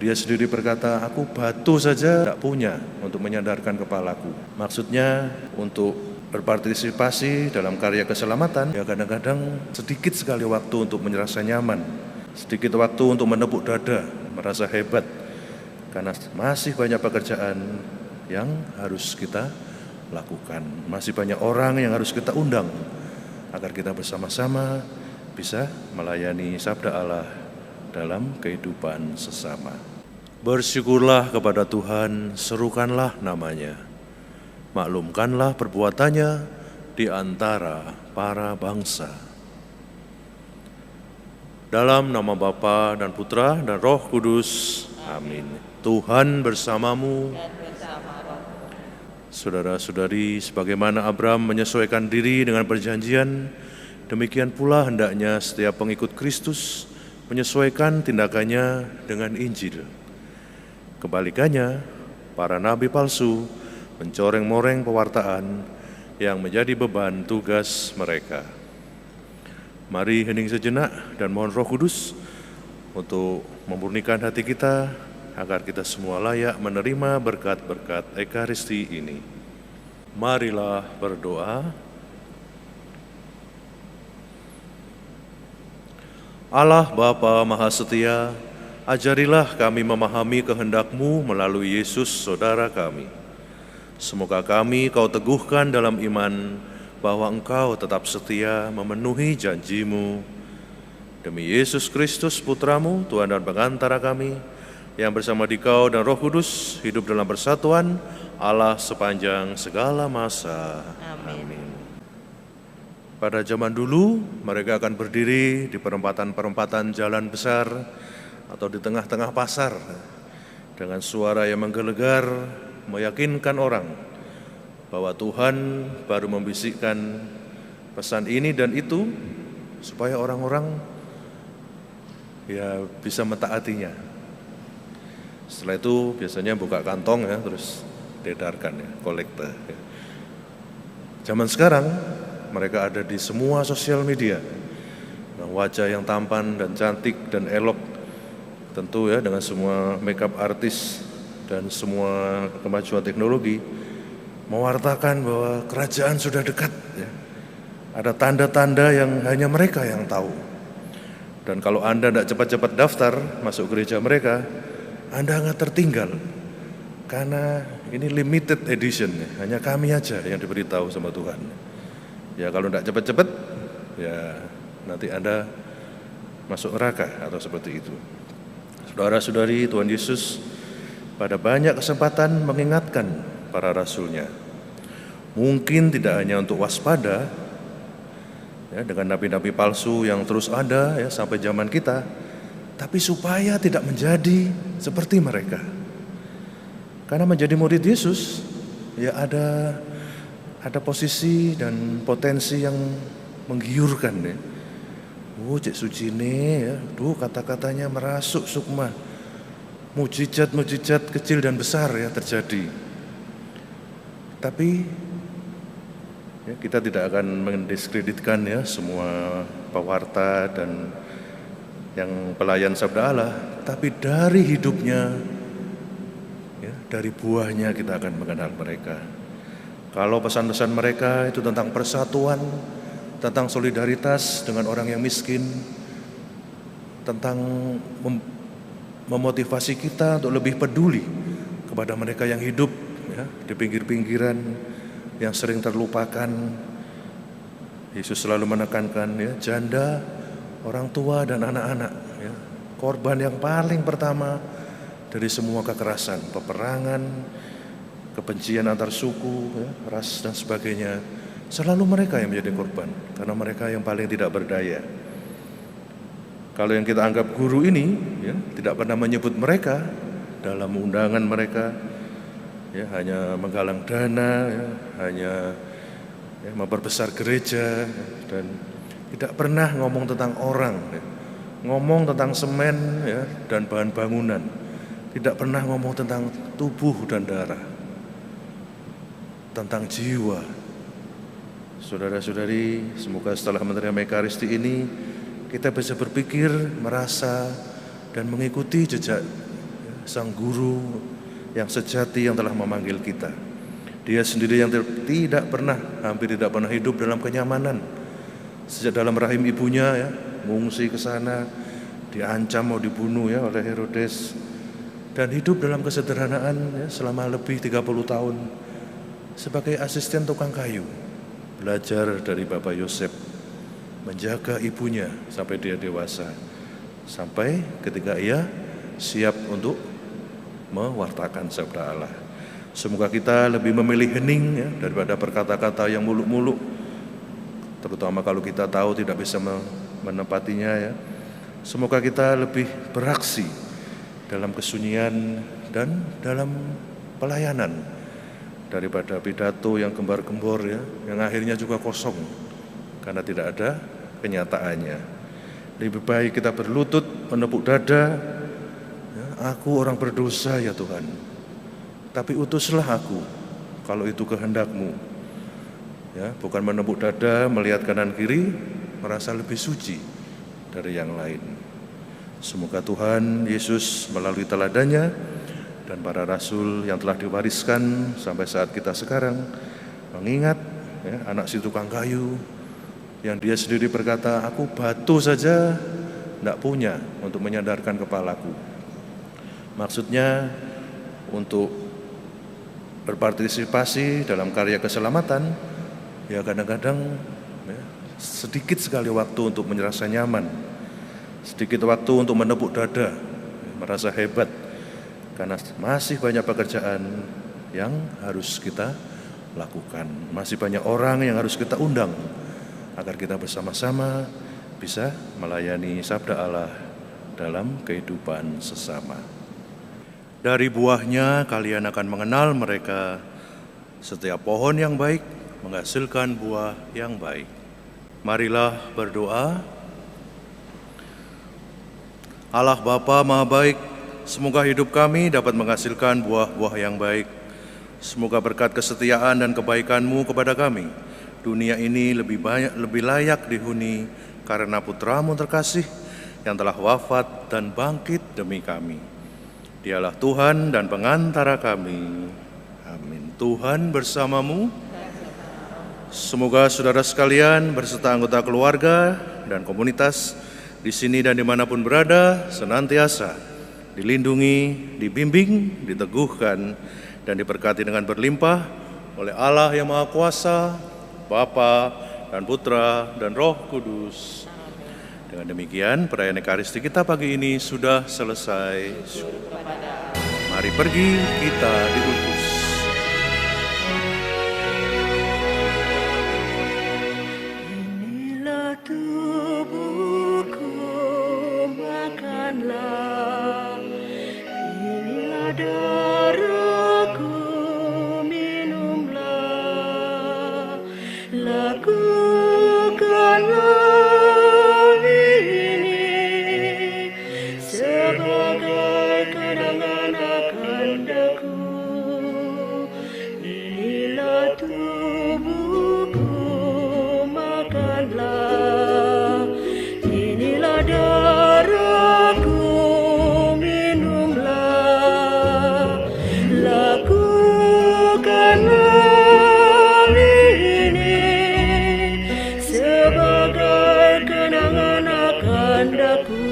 Dia sendiri berkata, aku batu saja tidak punya untuk menyandarkan kepalaku. Maksudnya untuk berpartisipasi dalam karya keselamatan, ya kadang-kadang sedikit sekali waktu untuk merasa nyaman, sedikit waktu untuk menepuk dada, merasa hebat, karena masih banyak pekerjaan yang harus kita lakukan. Masih banyak orang yang harus kita undang agar kita bersama-sama bisa melayani sabda Allah dalam kehidupan sesama. Bersyukurlah kepada Tuhan, serukanlah namanya, maklumkanlah perbuatannya di antara para bangsa. Dalam nama Bapa dan Putra dan Roh Kudus, amin. Tuhan bersamamu. Saudara-saudari, sebagaimana Abraham menyesuaikan diri dengan perjanjian, demikian pula hendaknya setiap pengikut Kristus menyesuaikan tindakannya dengan Injil. Kebalikannya, para nabi palsu mencoreng-moreng pewartaan yang menjadi beban tugas mereka. Mari hening sejenak dan mohon Roh Kudus untuk memurnikan hati kita agar kita semua layak menerima berkat-berkat Ekaristi ini. Marilah berdoa. Allah Bapa Maha Setia, ajarilah kami memahami kehendak-Mu melalui Yesus Saudara kami. Semoga kami Kau teguhkan dalam iman bahwa Engkau tetap setia memenuhi janji-Mu. Demi Yesus Kristus Putra-Mu, Tuhan dan Pengantara kami, yang bersama Dikau dan Roh Kudus hidup dalam persatuan Allah sepanjang segala masa. Amin. Pada zaman dulu, mereka akan berdiri di perempatan-perempatan jalan besar atau di tengah-tengah pasar dengan suara yang menggelegar, meyakinkan orang bahwa Tuhan baru membisikkan pesan ini dan itu supaya orang-orang ya bisa mentaatinya. Setelah itu biasanya buka kantong ya, terus diedarkan ya, kolekte. Ya. Zaman sekarang mereka ada di semua sosial media, dengan wajah yang tampan dan cantik dan elok, tentu ya dengan semua makeup artis dan semua kemajuan teknologi, mewartakan bahwa kerajaan sudah dekat. Ya. Ada tanda-tanda yang hanya mereka yang tahu. Dan kalau Anda tidak cepat-cepat daftar masuk gereja mereka, Anda nggak tertinggal. Karena ini limited edition, ya. Hanya kami aja yang diberitahu sama Tuhan. Ya kalau tidak cepat-cepat, ya nanti Anda masuk neraka atau seperti itu. Saudara-saudari, Tuhan Yesus pada banyak kesempatan mengingatkan para rasulnya. Mungkin tidak hanya untuk waspada ya, dengan nabi-nabi palsu yang terus ada ya, sampai zaman kita, tapi supaya tidak menjadi seperti mereka. Karena menjadi murid Yesus, ya ada posisi dan potensi yang menggiurkan ya. Cek suci ini ya, kata-katanya merasuk sukma. Mujizat-mujizat kecil dan besar ya terjadi. Tapi ya, kita tidak akan mendiskreditkan ya semua pewarta dan yang pelayan sabda Allah, tapi dari hidupnya ya, dari buahnya kita akan mengenal mereka. Kalau pesan-pesan mereka itu tentang persatuan, tentang solidaritas dengan orang yang miskin, tentang memotivasi kita untuk lebih peduli kepada mereka yang hidup ya, di pinggir-pinggiran, yang sering terlupakan. Yesus selalu menekankan ya, janda, orang tua dan anak-anak ya, korban yang paling pertama dari semua kekerasan, peperangan, kebencian antar suku, ya, ras dan sebagainya. Selalu mereka yang menjadi korban, karena mereka yang paling tidak berdaya. Kalau yang kita anggap guru ini, ya, tidak pernah menyebut mereka dalam undangan mereka, ya, hanya menggalang dana, ya, hanya ya, memperbesar gereja, ya, dan tidak pernah ngomong tentang orang, ya, ngomong tentang semen ya, dan bahan bangunan, tidak pernah ngomong tentang tubuh dan darah, tentang jiwa. Saudara-saudari, semoga setelah menerima Ekaristi ini kita bisa berpikir, merasa, dan mengikuti jejak Sang Guru yang sejati yang telah memanggil kita. Dia sendiri yang hampir tidak pernah hidup dalam kenyamanan. Sejak dalam rahim ibunya ya, mengungsi ke sana, diancam mau dibunuh ya oleh Herodes, dan hidup dalam kesederhanaan ya, selama lebih 30 tahun sebagai asisten tukang kayu. Belajar dari Bapak Yosef, menjaga ibunya sampai dia dewasa, sampai ketika ia siap untuk mewartakan sabda Allah. Semoga kita lebih memilih hening ya, daripada berkata-kata yang muluk-muluk, terutama kalau kita tahu tidak bisa menepatinya ya. Semoga kita lebih beraksi dalam kesunyian dan dalam pelayanan daripada pidato yang gembar-gembor ya, yang akhirnya juga kosong karena tidak ada kenyataannya. Lebih baik kita berlutut, menepuk dada, ya, aku orang berdosa ya Tuhan, tapi utuslah aku kalau itu kehendak-Mu. Ya, bukan menepuk dada, melihat kanan kiri, merasa lebih suci dari yang lain. Semoga Tuhan Yesus melalui teladannya dan para rasul yang telah diwariskan sampai saat kita sekarang mengingat ya, anak si tukang kayu yang dia sendiri berkata, aku batu saja tidak punya untuk menyandarkan kepalaku. Maksudnya untuk berpartisipasi dalam karya keselamatan, ya kadang-kadang ya, sedikit sekali waktu untuk merasa nyaman, sedikit waktu untuk menepuk dada, merasa hebat, karena masih banyak pekerjaan yang harus kita lakukan, masih banyak orang yang harus kita undang, agar kita bersama-sama bisa melayani sabda Allah dalam kehidupan sesama. Dari buahnya kalian akan mengenal mereka. Setiap pohon yang baik menghasilkan buah yang baik. Marilah berdoa. Allah Bapa Maha Baik, semoga hidup kami dapat menghasilkan buah-buah yang baik. Semoga berkat kesetiaan dan kebaikan-Mu kepada kami, dunia ini lebih layak dihuni karena Putra-Mu terkasih yang telah wafat dan bangkit demi kami. Dialah Tuhan dan pengantara kami. Amin. Tuhan bersamamu. Semoga saudara sekalian berserta anggota keluarga dan komunitas di sini dan dimanapun berada senantiasa dilindungi, dibimbing, diteguhkan, dan diberkati dengan berlimpah oleh Allah yang Maha Kuasa, Bapa dan Putra dan Roh Kudus. Dengan demikian perayaan Ekaristi kita pagi ini sudah selesai. Mari pergi, kita diutus. Inilah tubuhku, makanlah. Inilah darahku, minumlah. Lakukanlah ini sebagai kenangan akan daku. Inilah tubuhku, makanlah. Inilah darahku, minumlah. Lakukanlah ini sebagai kenangan akan daku.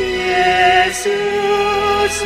Yesus